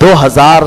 2000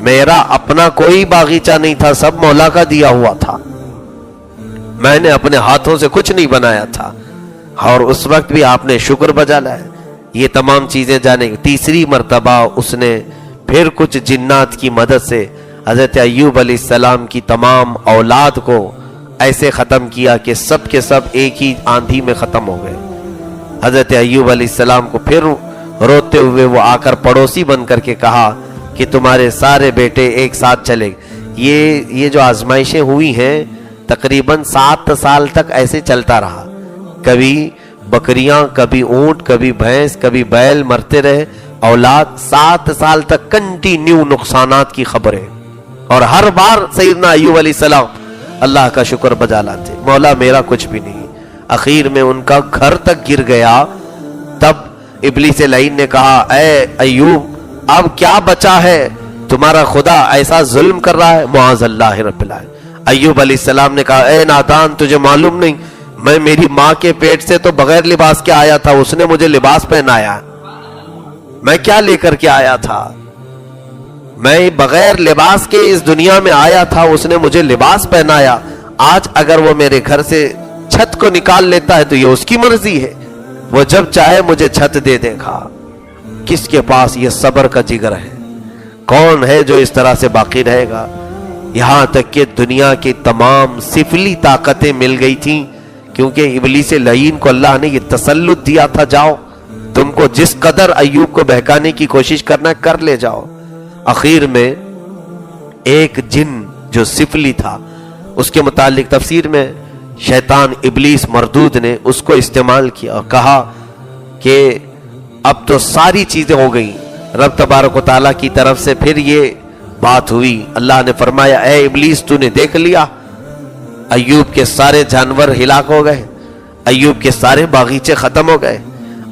میرا اپنا کوئی باغیچہ نہیں تھا، سب مولا کا دیا ہوا تھا، میں نے اپنے ہاتھوں سے کچھ نہیں بنایا تھا، اور اس وقت بھی آپ نے شکر بجا لایا۔ یہ تمام چیزیں جانے گی۔ تیسری مرتبہ اس نے پھر کچھ جنات کی مدد سے حضرت ایوب علیہ السلام کی تمام اولاد کو ایسے ختم کیا کہ سب کے سب ایک ہی آندھی میں ختم ہو گئے۔ حضرت ایوب علیہ السلام کو پھر روتے ہوئے وہ آ کر پڑوسی بن کر کے کہا کہ تمہارے سارے بیٹے ایک ساتھ چلے۔ یہ جو آزمائشیں ہوئی ہیں تقریباً 7 سال تک ایسے چلتا رہا، کبھی بکریاں، کبھی اونٹ، کبھی بھینس، کبھی بیل مرتے رہے، اولاد 7 سال تک کنٹینیو نقصانات کی خبریں، اور ہر بار سیدنا ایوب علیہ السلام اللہ کا شکر بجا لاتے، مولا میرا کچھ بھی نہیں۔ اخیر میں ان کا گھر تک گر گیا، تب ابلیس لعین نے کہا اے ایوب اب کیا بچا ہے، تمہارا خدا ایسا ظلم کر رہا ہے؟ معاذ اللہ رب العالمین۔ ایوب علیہ السلام نے کہا اے نادان تجھے معلوم نہیں میں میری ماں کے پیٹ سے تو بغیر لباس کے آیا تھا، اس نے مجھے لباس پہنایا، میں کیا لے کر کے آیا تھا؟ میں بغیر لباس کے اس دنیا میں آیا تھا، اس نے مجھے لباس پہنایا۔ آج اگر وہ میرے گھر سے چھت کو نکال لیتا ہے تو یہ اس کی مرضی ہے، وہ جب چاہے مجھے چھت دے دے گا۔ کس کے پاس یہ صبر کا جگر ہے؟ کون ہے جو اس طرح سے باقی رہے گا؟ یہاں تک کہ دنیا کی تمام سفلی طاقتیں مل گئی تھیں، کیونکہ ابلیس لعین کو اللہ نے یہ تسلط دیا تھا، جاؤ تم کو جس قدر ایوب کو بہکانے کی کوشش کرنا کر لے جاؤ۔ اخیر میں ایک جن جو سفلی تھا، اس کے متعلق تفسیر میں شیطان ابلیس مردود نے اس کو استعمال کیا اور کہا کہ اب تو ساری چیزیں ہو گئیں، رب تبارک و تعالیٰ کی طرف سے پھر یہ بات ہوئی۔ اللہ نے فرمایا اے ابلیس تو نے دیکھ لیا، ایوب کے سارے جانور ہلاک ہو گئے، ایوب کے سارے باغیچے ختم ہو گئے،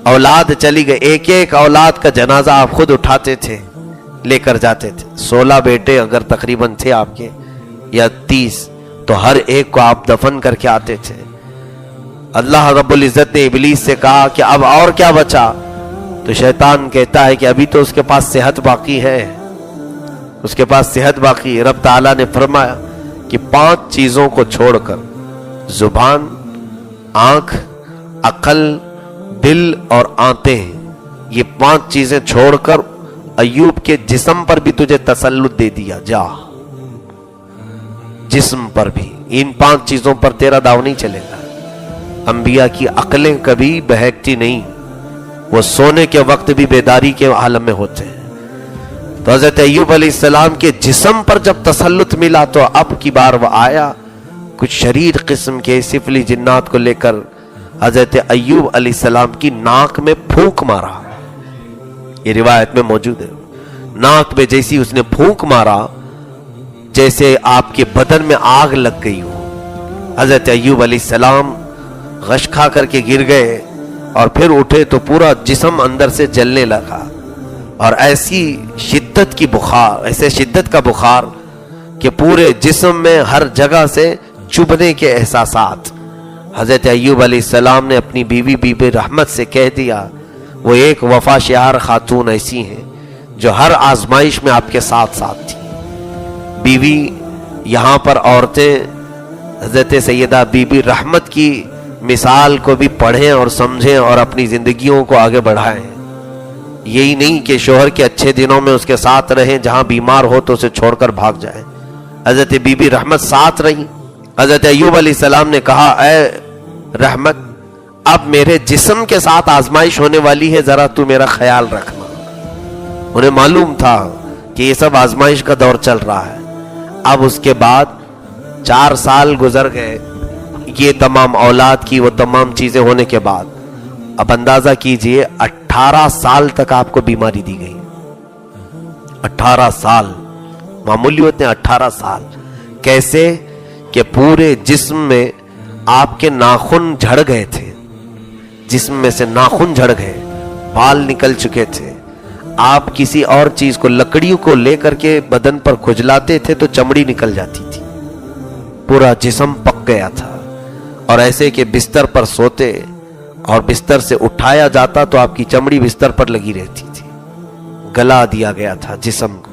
اولاد چلی گئے، ایک ایک اولاد کا جنازہ آپ خود اٹھاتے تھے، لے کر جاتے تھے۔ 16 بیٹے اگر تقریباً تھے آپ کے یا 30، تو ہر ایک کو آپ دفن کر کے آتے تھے۔ اللہ رب العزت نے ابلیس سے کہا کہ اب اور کیا بچا؟ تو شیطان کہتا ہے کہ ابھی تو اس کے پاس صحت باقی ہے، اس کے پاس صحت باقی ہے۔ رب تعالیٰ نے فرمایا کہ 5 چیزوں کو چھوڑ کر، زبان، آنکھ، عقل، دل اور آنتیں، یہ 5 چیزیں چھوڑ کر ایوب کے جسم پر بھی تجھے تسلط دے دیا، جا جسم پر بھی، ان 5 چیزوں پر تیرا داؤ نہیں چلے گا۔ انبیاء کی عقلیں کبھی بہکتی نہیں، وہ سونے کے وقت بھی بیداری کے عالم میں ہوتے ہیں۔ تو حضرت ایوب علیہ السلام کے جسم پر جب تسلط ملا تو اب کی بار وہ آیا، کچھ شریر قسم کے سفلی جنات کو لے کر حضرت ایوب علیہ السلام کی ناک میں پھونک مارا۔ یہ روایت میں موجود ہے، ناک میں جیسی اس نے پھونک مارا جیسے آپ کے بدن میں آگ لگ گئی ہو۔ حضرت ایوب علیہ السلام غش کھا کر کے گر گئے، اور پھر اٹھے تو پورا جسم اندر سے جلنے لگا، اور ایسی شدت کی بخار، ایسے شدت کا بخار کہ پورے جسم میں ہر جگہ سے چبھنے کے احساسات۔ حضرت ایوب علیہ السلام نے اپنی بیوی بی بی رحمت سے کہہ دیا، وہ ایک وفا شعار خاتون ایسی ہیں جو ہر آزمائش میں آپ کے ساتھ ساتھ تھی۔ بیوی یہاں پر عورتیں حضرت سیدہ بی بی رحمت کی مثال کو بھی پڑھیں اور سمجھیں اور اپنی زندگیوں کو آگے بڑھائیں۔ یہی نہیں کہ شوہر کے اچھے دنوں میں اس کے ساتھ رہیں، جہاں بیمار ہو تو اسے چھوڑ کر بھاگ جائیں۔ حضرت بی بی رحمت ساتھ رہیں۔ حضرت ایوب علیہ السلام نے کہا اے رحمت اب میرے جسم کے ساتھ آزمائش ہونے والی ہے، ذرا تو میرا خیال رکھنا۔ انہیں معلوم تھا کہ یہ سب آزمائش کا دور چل رہا ہے۔ اب اس کے بعد 4 سال گزر گئے، یہ تمام اولاد کی وہ تمام چیزیں ہونے کے بعد اب اندازہ کیجئے 18 سال تک آپ کو بیماری دی گئی۔ 18 سال معمولی ہوتے ہیں، 18 سال کیسے کہ پورے جسم میں آپ کے ناخن جھڑ گئے تھے، جسم میں سے ناخن جھڑ گئے، بال نکل چکے تھے۔ آپ کسی اور چیز کو، لکڑیوں کو لے کر کے بدن پر کھجلاتے تھے تو چمڑی نکل جاتی تھی، پورا جسم پک گیا تھا۔ اور ایسے کہ بستر پر سوتے اور بستر سے اٹھایا جاتا تو آپ کی چمڑی بستر پر لگی رہتی تھی، گلا دیا گیا تھا جسم کو۔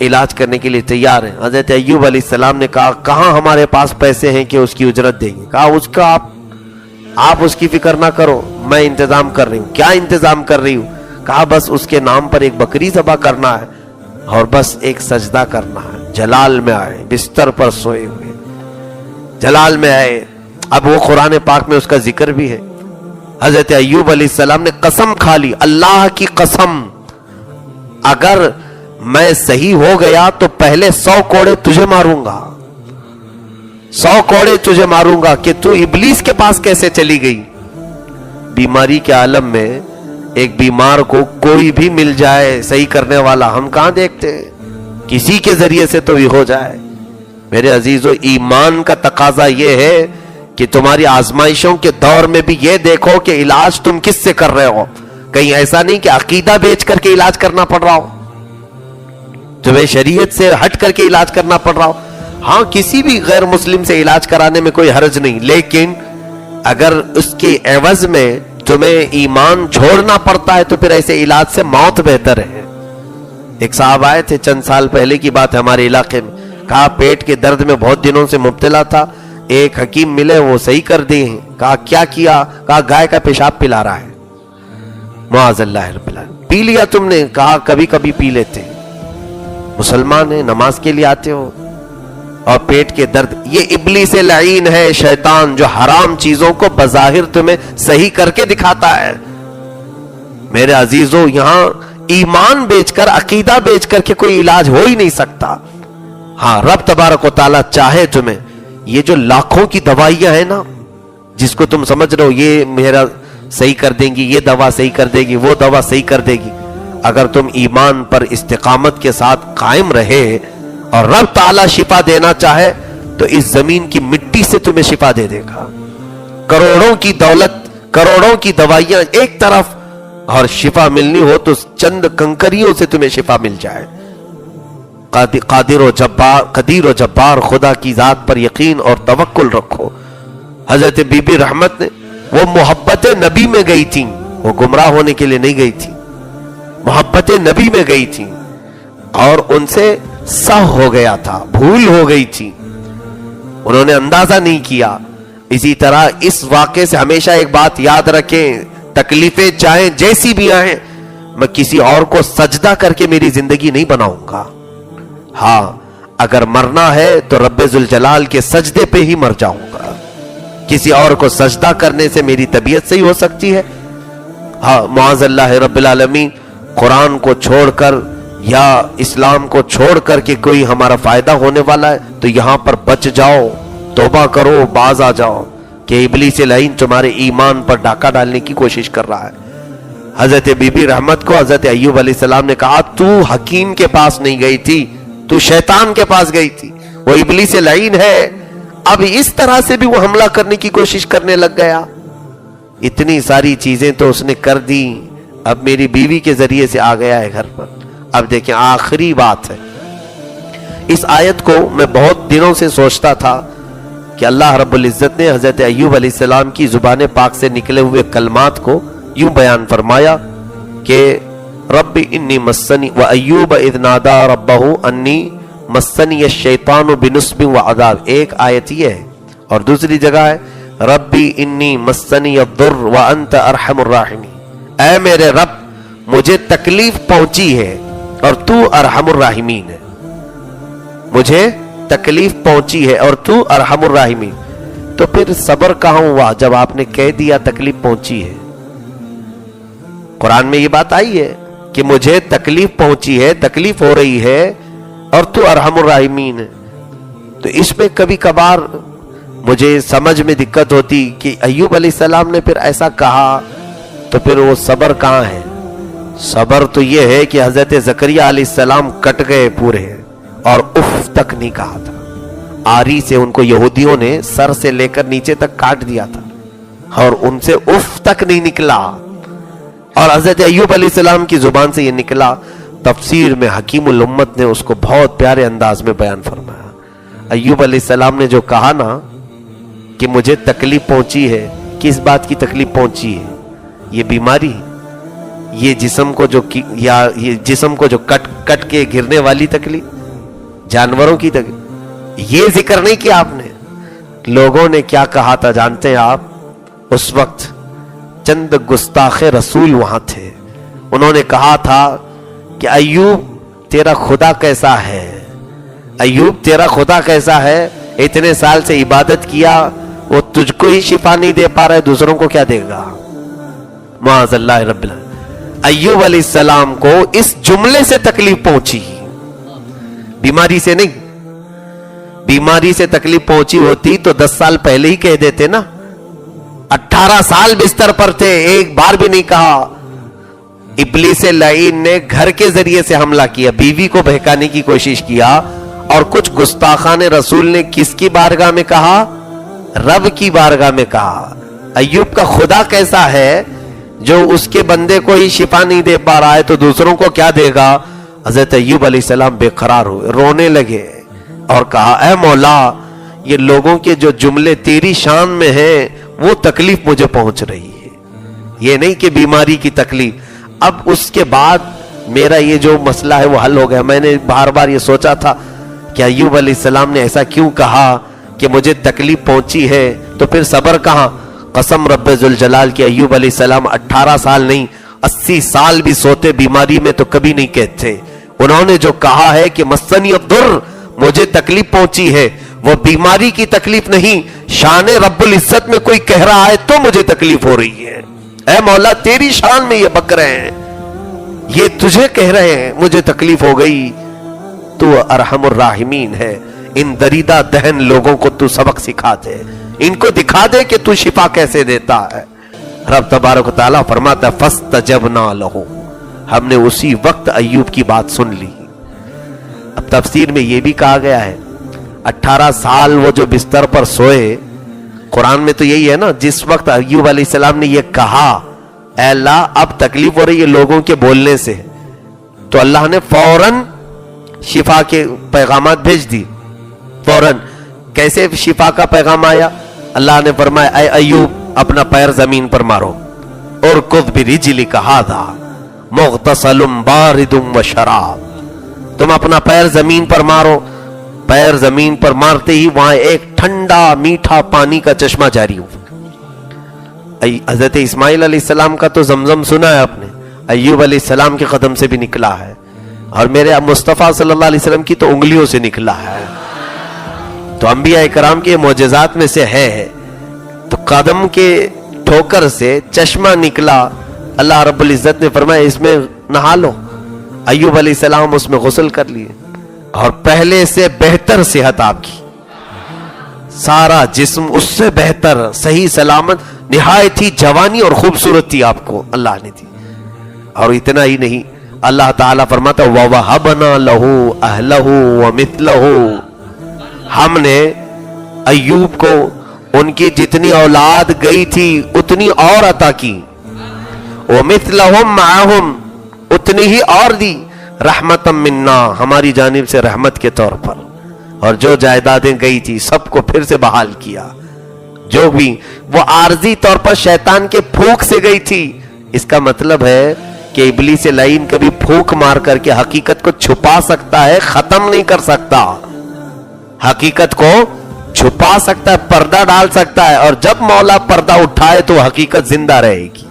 علاج کرنے کے لیے تیار ہیں. حضرت ایوب علیہ السلام نے کہا کہاں ہمارے پاس پیسے ہیں کہ اس کی اجرت دیں گے؟ کہا اس کا آپ اس کی فکر نہ کرو، میں انتظام کر رہی ہوں. کیا انتظام کر رہی ہوں؟ کہا بس اس کے نام پر ایک بکری ذبح کرنا ہے اور بس ایک سجدہ کرنا ہے. جلال میں آئے، بستر پر سوئے ہوئے جلال میں آئے. اب وہ قرآن پاک میں اس کا ذکر بھی ہے. حضرت ایوب علیہ السلام نے قسم کھا لی، اللہ کی قسم اگر میں صحیح ہو گیا تو پہلے 100 کوڑے تجھے ماروں گا، 100 کوڑے تجھے ماروں گا کہ تو ابلیس کے پاس کیسے چلی گئی. بیماری کے عالم میں ایک بیمار کو کوئی بھی مل جائے صحیح کرنے والا، ہم کہاں دیکھتے ہیں؟ کسی کے ذریعے سے تو بھی ہو جائے. میرے عزیزو، ایمان کا تقاضا یہ ہے کہ تمہاری آزمائشوں کے دور میں بھی یہ دیکھو کہ علاج تم کس سے کر رہے ہو. کہیں ایسا نہیں کہ عقیدہ بیچ کر کے علاج کرنا پڑ رہا ہو، تمہیں شریعت سے ہٹ کر کے علاج کرنا پڑ رہا ہو. ہاں کسی بھی غیر مسلم سے علاج کرانے میں کوئی حرج نہیں، لیکن اگر اس کے عوض میں تمہیں ایمان چھوڑنا پڑتا ہے تو پھر ایسے علاج سے موت بہتر ہے. ایک صاحب آئے تھے چند سال پہلے کی بات ہے ہمارے علاقے میں. کہا پیٹ کے درد میں بہت دنوں سے مبتلا تھا، ایک حکیم ملے وہ صحیح کر دیے ہیں. کہا کیا کیا؟ کہا گائے کا پیشاب پلا رہا ہے. معاذ اللہ رب العالمین. پی لیا تم نے؟ کہا کبھی کبھی پی لیتے. مسلمان ہیں، نماز کے لیے آتے ہو اور پیٹ کے درد. یہ ابلیس لعین ہے، شیطان، جو حرام چیزوں کو بظاہر تمہیں صحیح کر کے دکھاتا ہے. میرے عزیزو، یہاں ایمان بیچ کر، عقیدہ بیچ کر کے کوئی علاج ہو ہی نہیں سکتا. ہاں رب تبارک و تعالیٰ چاہے تمہیں یہ جو لاکھوں کی دوائیاں ہیں نا، جس کو تم سمجھ رہے ہو یہ میرا صحیح کر دیں گی، یہ دوا صحیح کر دے گی، وہ دوا صحیح کر دے گی، اگر تم ایمان پر استقامت کے ساتھ قائم رہے اور رب تعالیٰ شفا دینا چاہے تو اس زمین کی مٹی سے تمہیں شفا دے دے گا. کروڑوں کی دولت، کروڑوں کی دوائیاں ایک طرف، اور شفا ملنی ہو تو چند کنکریوں سے تمہیں شفا مل جائے. قادر و جبار خدا کی ذات پر یقین اور توکل رکھو. حضرت بی بی رحمت نے، وہ محبت نبی میں گئی تھی، وہ گمراہ ہونے کے لیے نہیں گئی تھی، محبت نبی میں گئی تھی اور ان سے سہو ہو گیا تھا، بھول ہو گئی تھی، انہوں نے اندازہ نہیں کیا. اسی طرح اس واقعے سے ہمیشہ ایک بات یاد رکھیں، تکلیفیں چاہیں جیسی بھی آئیں، میں کسی اور کو سجدہ کر کے میری زندگی نہیں بناؤں گا. ہاں اگر مرنا ہے تو رب ذوالجلال کے سجدے پہ ہی مر جاؤں گا. کسی اور کو سجدہ کرنے سے میری طبیعت صحیح ہو سکتی ہے؟ ہاں معاذ اللہ رب العالمین. قرآن کو چھوڑ کر یا اسلام کو چھوڑ کر کے کوئی ہمارا فائدہ ہونے والا ہے تو یہاں پر بچ جاؤ، توبہ کرو، باز آ جاؤ کہ ابلیس لعین تمہارے ایمان پر ڈاکہ ڈالنے کی کوشش کر رہا ہے. حضرت بی بی رحمت کو حضرت ایوب علیہ السلام نے کہا تو حکیم کے پاس نہیں گئی تھی، تو شیطان کے پاس گئی تھی، وہ ابلیس لعین ہے. اب اس طرح سے بھی وہ حملہ کرنے کی کوشش کرنے لگ گیا. اتنی ساری چیزیں تو اس نے کر دی، اب میری بیوی کے ذریعے سے آ گیا ہے گھر پر. اب دیکھیں آخری بات ہے، اس آیت کو میں بہت دنوں سے سوچتا تھا کہ اللہ رب العزت نے حضرت ایوب علیہ السلام کی زبان پاک سے نکلے ہوئے کلمات کو یوں بیان فرمایا کہ رب انی مسنی و ایوب اذ نادا ربہ انی مسنی الشیطان بنصب و عذاب. ایک آیت یہ ہے اور دوسری جگہ ہے ربی انی مسنی الضر وانت ارحم الراحمین. اے میرے رب مجھے تکلیف پہنچی ہے اور تو ارحم الراحمین ہے، مجھے تکلیف پہنچی ہے اور تو ارحم الراحمین. تو پھر صبر کہاں ہوا جب آپ نے کہہ دیا تکلیف پہنچی ہے؟ قرآن میں یہ بات آئی ہے کہ مجھے تکلیف پہنچی ہے، تکلیف ہو رہی ہے اور تو ارحم الراحمین ہے. تو اس میں کبھی کبھار مجھے سمجھ میں دقت ہوتی کہ ایوب علیہ السلام نے پھر ایسا کہا تو پھر وہ صبر کہاں ہے؟ صبر تو یہ ہے کہ حضرت زکریا علیہ السلام کٹ گئے پورے اور اف تک نہیں کہا تھا. آری سے ان کو یہودیوں نے سر سے لے کر نیچے تک کاٹ دیا تھا اور ان سے اف تک نہیں نکلا، اور حضرت ایوب علیہ السلام کی زبان سے یہ نکلا. تفسیر میں حکیم الامت نے اس کو بہت پیارے انداز میں بیان فرمایا. ایوب علیہ السلام نے جو کہا نا کہ مجھے تکلیف پہنچی ہے، کس بات کی تکلیف پہنچی ہے؟ یہ بیماری، یہ جسم کو جو یہ جسم کو جو کٹ کے گرنے والی تکلیف، جانوروں کی تکلیف، یہ ذکر نہیں کیا آپ نے۔ لوگوں نے کیا کہا تھا جانتے ہیں آپ؟ اس وقت چند گستاخ رسول وہاں تھے، انہوں نے کہا تھا کہ ایوب تیرا خدا کیسا ہے، ایوب تیرا خدا کیسا ہے، اتنے سال سے عبادت کیا، وہ تجھ کو ہی شفا نہیں دے پا رہا ہے، دوسروں کو کیا دے گا؟ معاذ اللہ رب العالمین۔ ایوب علیہ السلام کو اس جملے سے تکلیف پہنچی، بیماری سے نہیں۔ بیماری سے تکلیف پہنچی ہوتی تو 10 سال پہلے ہی کہہ دیتے نا۔ 18 سال بستر پر تھے، ایک بار بھی نہیں کہا۔ ابلیس لعین نے گھر کے ذریعے سے حملہ کیا، بیوی کو بہکانے کی کوشش کیا، اور کچھ گستاخان رسول نے کس کی بارگاہ میں کہا؟ رب کی بارگاہ میں کہا ایوب کا خدا کیسا ہے جو اس کے بندے کو ہی شفا نہیں دے پا رہا ہے تو دوسروں کو کیا دے گا؟ حضرت ایوب علیہ السلام بے قرار ہوئے، رونے لگے اور کہا اے مولا، یہ لوگوں کے جو جملے تیری شان میں ہیں وہ تکلیف مجھے پہنچ رہی ہے، یہ نہیں کہ بیماری کی تکلیف۔ اب اس کے بعد میرا یہ جو مسئلہ ہے وہ حل ہو گیا۔ میں نے بار بار یہ سوچا تھا کہ ایوب علیہ السلام نے ایسا کیوں کہا کہ مجھے تکلیف پہنچی ہے، تو پھر صبر کہاں؟ قسم رب ذوالجلال کی، ایوب علیہ السلام 18 سال نہیں 80 سال بھی سوتے بیماری میں تو کبھی نہیں کہتے۔ انہوں نے جو کہا ہے کہ مسنی الضر، مجھے تکلیف پہنچی ہے، وہ بیماری کی تکلیف نہیں، شان رب العزت میں کوئی کہہ رہا ہے تو مجھے تکلیف ہو رہی ہے۔ اے مولا تیری شان میں یہ بک رہے ہیں، یہ تجھے کہہ رہے ہیں، مجھے تکلیف ہو گئی۔ تو ارحم الراحمین ہے، ان دریدہ دہن لوگوں کو تو سبق سکھا دے، ان کو دکھا دے کہ تو شفا کیسے دیتا ہے۔ رب تبارک و تعالیٰ فرماتا ہے فاستجبنا لہ، ہم نے اسی وقت ایوب کی بات سن لی۔ اب تفسیر میں یہ بھی کہا گیا ہے 18 سال وہ جو بستر پر سوئے، قرآن میں تو یہی ہے نا، جس وقت ایوب علیہ السلام نے یہ کہا اے اللہ اب تکلیف ہو رہی ہے لوگوں کے بولنے سے، تو اللہ نے فوراً شفا کے پیغامات بھیج دی۔ فوراً کیسے شفا کا پیغام آیا؟ اللہ نے فرمایا اے ایوب اپنا پیر زمین پر مارو، ارکض برجلک ھذا مغتسل بارد وشراب، تم اپنا پیر زمین پر مارو۔ پیر زمین پر مارتے ہی وہاں ایک ٹھنڈا میٹھا پانی کا چشمہ جاری ہوا۔ حضرت اسماعیل علیہ السلام کا تو زمزم سنا ہے آپ نے، ایوب علیہ السلام کے قدم سے بھی نکلا ہے، اور میرے مصطفیٰ صلی اللہ علیہ وسلم کی تو انگلیوں سے نکلا ہے۔ تو انبیاء کرام کے معجزات میں سے ہے، تو قدم کے ٹھوکر سے چشمہ نکلا، اللہ رب العزت نے فرمایا اس میں نہا لو۔ ایوب علیہ السلام اس میں غسل کر لیے، اور پہلے سے بہتر صحت آپ کی، سارا جسم اس سے بہتر، صحیح سلامت، نہایت ہی جوانی اور خوبصورتی آپ کو اللہ نے دی۔ اور اتنا ہی نہیں، اللہ تعالیٰ فرماتا وَوَهَبْنَا لَهُ أَهْلَهُ وَمِثْلَهُ، ہم نے ایوب کو ان کی جتنی اولاد گئی تھی اتنی اور عطا کی، وَمِثْلَهُمْ مَعَهُمْ، اتنی ہی اور دی، رحمتم منا، ہماری جانب سے رحمت کے طور پر، اور جو جائیدادیں گئی تھی سب کو پھر سے بحال کیا، جو بھی وہ عارضی طور پر شیطان کے پھونک سے گئی تھی۔ اس کا مطلب ہے کہ ابلیس لعین کبھی پھونک مار کر کے حقیقت کو چھپا سکتا ہے، ختم نہیں کر سکتا، حقیقت کو چھپا سکتا ہے، پردہ ڈال سکتا ہے، اور جب مولا پردہ اٹھائے تو حقیقت زندہ رہے گی۔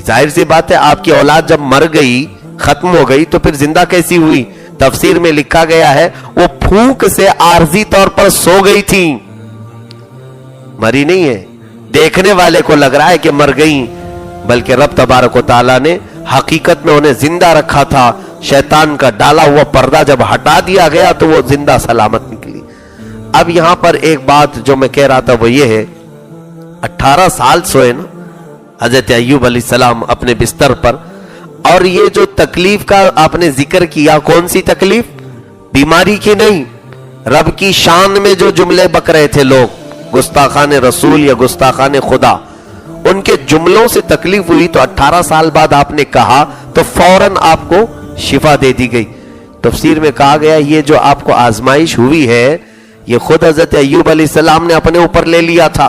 ظاہر سی بات ہے آپ کی اولاد جب مر گئی، ختم ہو گئی، تو پھر زندہ کیسی ہوئی؟ تفسیر میں لکھا گیا ہے وہ پھونک سے عارضی طور پر سو گئی تھی، مری نہیں ہے، دیکھنے والے کو لگ رہا ہے کہ مر گئی، بلکہ رب تبارک و تعالیٰ نے حقیقت میں انہیں زندہ رکھا تھا۔ شیطان کا ڈالا ہوا پردہ جب ہٹا دیا گیا تو وہ زندہ سلامت نکلی۔ اب یہاں پر ایک بات جو میں کہہ رہا تھا وہ یہ ہے، 18 سال سوئے نا حضرت ایوب علیہ السلام اپنے بستر پر، اور یہ جو تکلیف کا آپ نے ذکر کیا، کون سی تکلیف؟ بیماری کی نہیں، رب کی شان میں جو جملے بک رہے تھے لوگ، گستاخان رسول یا گستاخان خدا، ان کے جملوں سے تکلیف ہوئی، تو 18 سال بعد آپ نے کہا تو فوراً آپ کو شفا دے دی گئی۔ تفسیر میں کہا گیا یہ جو آپ کو آزمائش ہوئی ہے یہ خود حضرت ایوب علیہ السلام نے اپنے اوپر لے لیا تھا۔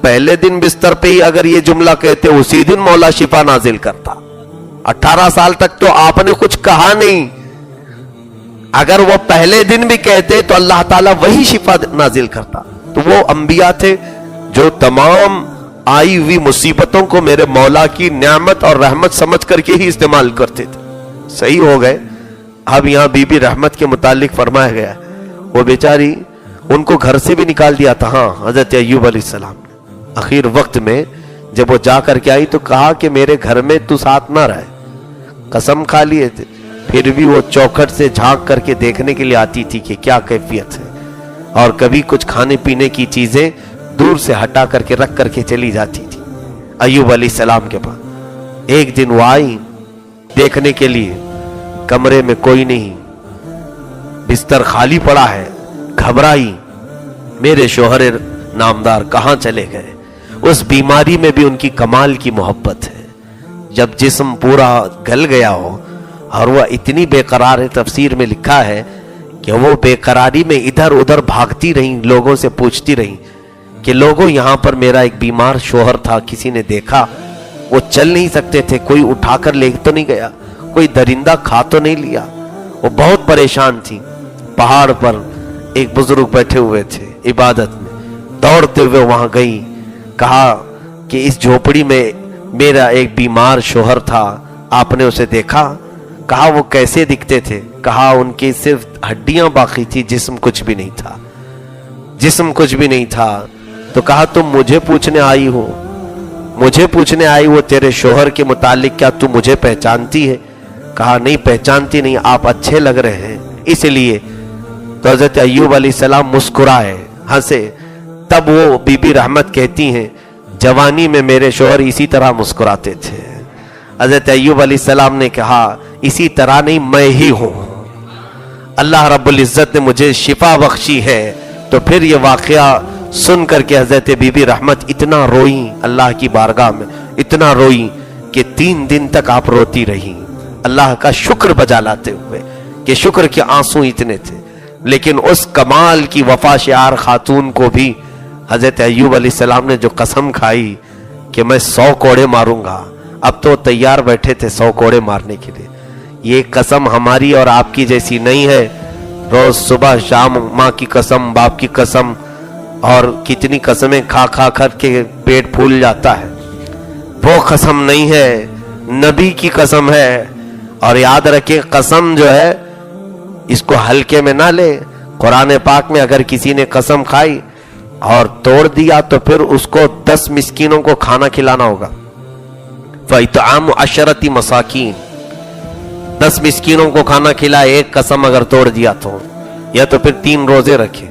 پہلے دن بستر پہ ہی اگر یہ جملہ کہتے اسی دن مولا شفا نازل کرتا. 18 سال تک تو آپ نے کچھ کہا نہیں. اگر وہ پہلے دن بھی کہتے تو اللہ تعالیٰ وہی شفا نازل کرتا. تو وہ انبیاء تھے جو تمام آئی ہوئی مصیبتوں کو میرے مولا کی نعمت اور رحمت سمجھ کر کے ہی استعمال کرتے تھے. صحیح ہو گئے. اب یہاں بی بی رحمت کے متعلق فرمایا گیا ہے وہ بیچاری ان کو گھر سے بھی نکال دیا تھا. ہاں حضرت ایوب علیہ السلام نے اخیر وقت میں جب وہ جا کر کے آئی تو کہا کہ میرے گھر میں تو ساتھ نہ رہے. قسم کھا لیے تھے پھر بھی وہ چوکھٹ سے جھانک کر کے دیکھنے کے لیے آتی تھی کہ کیا کیفیت ہے. اور کبھی کچھ کھانے پینے کی چیزیں دور سے ہٹا کر کے رکھ کر کے چلی جاتی تھی ایوب علیہ السلام کے پاس. ایک دن وہ آئی دیکھنے کے لیے, کمرے میں کوئی نہیں, بستر خالی پڑا ہے. گھبرائی, میرے شوہر نامدار کہاں چلے گئے. اس بیماری میں بھی ان کی کمال کی محبت ہے. جب جسم پورا گل گیا ہو اور وہ اتنی بے قرار ہے, تفسیر میں لکھا ہے کہ وہ بے قراری میں ادھر ادھر بھاگتی رہیں, لوگوں سے پوچھتی رہیں کہ لوگوں یہاں پر میرا ایک بیمار شوہر تھا, کسی نے دیکھا, وہ چل نہیں سکتے تھے, کوئی اٹھا کر لے تو نہیں گیا, کوئی درندہ کھا تو نہیں لیا. وہ بہت پریشان تھی. پہاڑ پر ایک بزرگ بیٹھے ہوئے تھے عبادت میں, دوڑتے ہوئے وہاں گئی, کہا کہ اس جھوپڑی میں میرا ایک بیمار شوہر تھا, آپ نے اسے دیکھا؟ کہا وہ کیسے دکھتے تھے؟ کہا ان کی صرف ہڈیاں باقی تھی, جسم کچھ بھی نہیں تھا, جسم کچھ بھی نہیں تھا. تو کہا تم مجھے پوچھنے آئی ہو, مجھے پوچھنے آئی ہو تیرے شوہر کے متعلق, کیا تم مجھے پہچانتی ہے؟ کہا نہیں پہچانتی نہیں, آپ اچھے لگ رہے ہیں اس لیے. تو حضرت ایوب علیہ السلام مسکرائے, ہنسے. تب وہ بی بی رحمت کہتی ہیں جوانی میں میرے شوہر اسی طرح مسکراتے تھے. حضرت ایوب علیہ السلام نے کہا اسی طرح نہیں, میں ہی ہوں, اللہ رب العزت نے مجھے شفا بخشی ہے. تو پھر یہ واقعہ سن کر کے حضرت بی بی رحمت اتنا روئیں اللہ کی بارگاہ میں, اتنا روئیں کہ 3 دن تک آپ روتی رہیں اللہ کا شکر بجا لاتے ہوئے کہ شکر کے آنسو اتنے تھے. لیکن اس کمال کی وفا شعار خاتون کو بھی حضرت ایوب علیہ السلام نے جو قسم کھائی کہ میں 100 کوڑے ماروں گا, اب تو تیار بیٹھے تھے 100 کوڑے مارنے کے لیے. یہ قسم ہماری اور آپ کی جیسی نہیں ہے, روز صبح شام ماں کی قسم, باپ کی قسم, اور کتنی قسمیں کھا کھا کر کے پیٹ پھول جاتا ہے. وہ قسم نہیں ہے, نبی کی قسم ہے. اور یاد رکھیں قسم جو ہے اس کو ہلکے میں نہ لے. قرآن پاک میں اگر کسی نے قسم کھائی اور توڑ دیا تو پھر اس کو 10 مسکینوں کو کھانا کھلانا ہوگا. فَإِطْعَامُ 10 مَسَاكِينَ, 10 مسکینوں کو کھانا کھلائے, ایک قسم اگر توڑ دیا تو, یا تو پھر 3 روزے رکھے.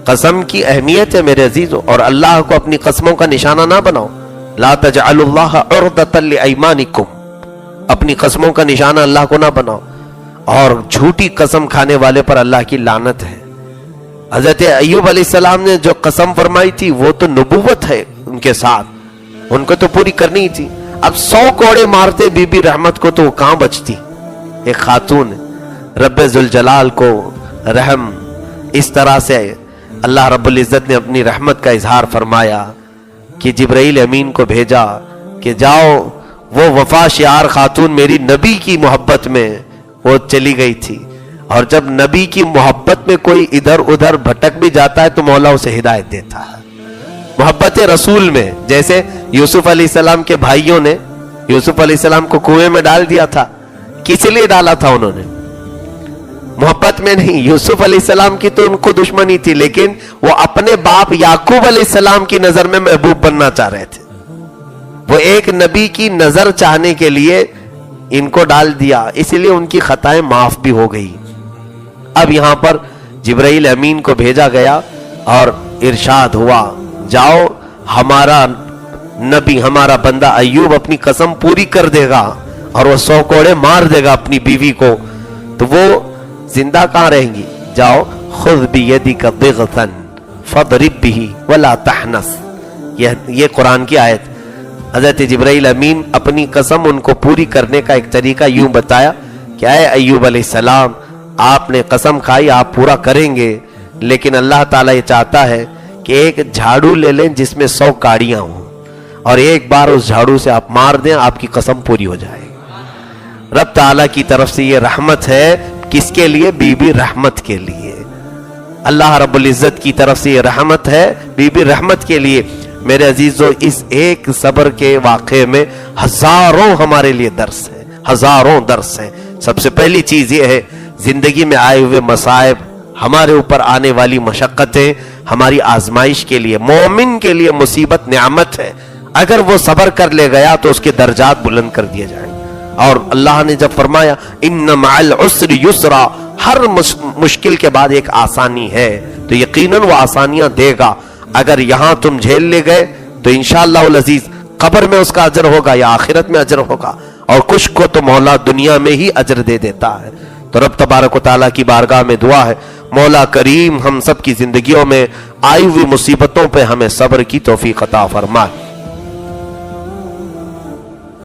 قسم کی اہمیت ہے میرے عزیزو, اور اللہ کو اپنی قسموں کا نشانہ نہ بناؤ. لا تجعلوا اللہ عرضة لأیمانکم, اپنی قسموں کا نشانہ اللہ کو نہ بناؤ. اور جھوٹی قسم کھانے والے پر اللہ کی لعنت ہے. حضرت ایوب علیہ السلام نے جو قسم فرمائی تھی وہ تو نبوت ہے ان کے ساتھ, ان کو تو پوری کرنی ہی تھی. اب 100 کوڑے مارتے بی بی رحمت کو تو وہ کہاں بچتی. ایک خاتون, رب ذوالجلال کو رحم اس طرح سے اللہ رب العزت نے اپنی رحمت کا اظہار فرمایا کہ جبرائیل امین کو بھیجا کہ جاؤ, وہ وفا شعار خاتون میری نبی کی محبت میں وہ چلی گئی تھی. اور جب نبی کی محبت میں کوئی ادھر ادھر بھٹک بھی جاتا ہے تو مولا اسے ہدایت دیتا ہے. محبت رسول میں, جیسے یوسف علیہ السلام کے بھائیوں نے یوسف علیہ السلام کو کنویں میں ڈال دیا تھا, کس لیے ڈالا تھا انہوں نے؟ محبت میں نہیں. یوسف علیہ السلام کی تو ان کو دشمنی تھی, لیکن وہ اپنے باپ یعقوب علیہ السلام کی نظر میں محبوب بننا چاہ رہے تھے. وہ ایک نبی کی نظر چاہنے کے لیے ان کو ڈال دیا, اس لیے ان کی خطائیں معاف بھی ہو گئی. اب یہاں پر جبرائیل امین کو بھیجا گیا اور ارشاد ہوا جاؤ, ہمارا نبی ہمارا بندہ ایوب اپنی قسم پوری کر دے گا اور وہ 100 کوڑے مار دے گا اپنی بیوی کو, تو وہ زندہ کہاں رہیں گی. جاؤ خذ بیدک ضغثا فاضرب به ولا تحنث, یہ قرآن کی آیت. حضرت جبرائیل امین اپنی قسم ان کو پوری کرنے کا ایک طریقہ یوں بتایا کہ اے ایوب علیہ السلام, آپ نے قسم کھائی آپ پورا کریں گے, لیکن اللہ تعالیٰ یہ چاہتا ہے کہ ایک جھاڑو لے لیں جس میں 100 کاڑیاں ہوں اور ایک بار اس جھاڑو سے آپ مار دیں، آپ کی قسم پوری ہو جائے گی۔ رب تعالیٰ کی طرف سے یہ رحمت ہے، کس کے لیے؟ بی بی رحمت کے لیے۔ اللہ رب العزت کی طرف سے یہ رحمت ہے بی بی رحمت کے لیے۔ میرے عزیزو، اس ایک صبر کے واقعے میں ہزاروں ہمارے لیے درس ہیں، ہزاروں درس ہیں۔ سب سے پہلی چیز یہ ہے، زندگی میں آئے ہوئے مصائب، ہمارے اوپر آنے والی مشقتیں ہماری آزمائش کے لیے، مومن کے لیے مصیبت نعمت ہے۔ اگر وہ صبر کر لے گیا تو اس کے درجات بلند کر دیے جائیں۔ اور اللہ نے جب فرمایا ان مع العسر یسرا، ہر مشکل کے بعد ایک آسانی ہے، تو یقیناً وہ آسانیاں دے گا۔ اگر یہاں تم جھیل لے گئے تو انشاءاللہ العزیز قبر میں اس کا اجر ہوگا یا آخرت میں اجر ہوگا، اور کچھ کو تو مولا دنیا میں ہی اجر دے دیتا ہے۔ تو رب تبارک و تعالیٰ کی بارگاہ میں دعا ہے، مولا کریم ہم سب کی زندگیوں میں آئی ہوئی مصیبتوں پہ ہمیں صبر کی توفیق عطا فرمائے۔